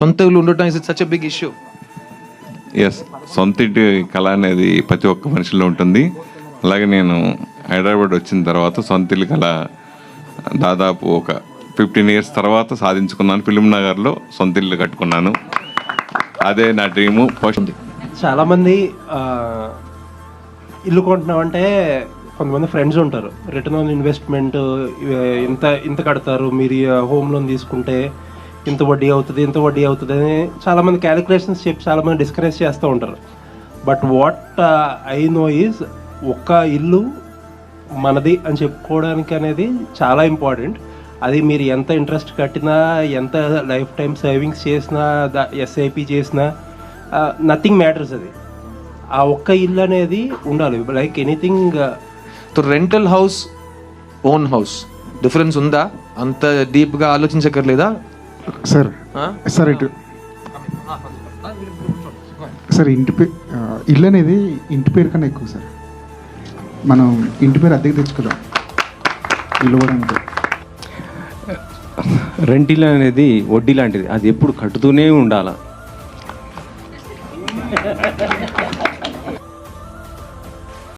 సొంత ఇల్లు ఉండటం is such a big issue. Yes, సొంత ఇంటి కళ అనేది ప్రతి ఒక్క మనిషిలో ఉంటుంది. అలాగే నేను హైదరాబాద్ వచ్చిన తర్వాత సొంత ఇల్లు కళ దాదాపు ఒక 15 years తర్వాత సాధించుకున్నాను. ఫిలిం నగర్లో సొంత ఇల్లు కట్టుకున్నాను. అదే నా డ్రీము. ఫస్ట్ చాలామంది ఇల్లు కొంటున్నామంటే కొంతమంది ఫ్రెండ్స్ ఉంటారు, రిటర్న్ ఆన్ ఇన్వెస్ట్మెంట్ ఇంత కడతారు, మీరు హోమ్ లోన్ తీసుకుంటే ఇంత వడ్డీ అవుతుంది అని చాలామంది క్యాలిక్యులేషన్స్ చెప్పి చాలామంది డిస్కరేజ్ చేస్తూ ఉంటారు. But what I know is ఒక్క ఇల్లు మనది అని చెప్పుకోవడానికి అనేది చాలా ఇంపార్టెంట్. అది మీరు ఎంత ఇంట్రెస్ట్ కట్టినా, ఎంత లైఫ్ టైం సేవింగ్స్ చేసినా, ఎస్ఐపి చేసినా, నథింగ్ మ్యాటర్స్. అది ఆ ఒక్క ఇల్లు అనేది ఉండాలి. Like anything. Rental house, own house difference ఉందా? అంత డీప్గా ఆలోచించక్కర్లేదా సార్? సార్ ఇటు సార్, ఇల్లు అనేది ఇంటి పేరు కన్నా ఎక్కువ సార్. మనం ఇంటి పేరు అద్దెకి తెచ్చుకుందాం, ఇల్లు కూడా అంటే. రెంట్ ఇల్లు అనేది వడ్డీ లాంటిది, అది ఎప్పుడు కట్టుతూనే ఉండాలి.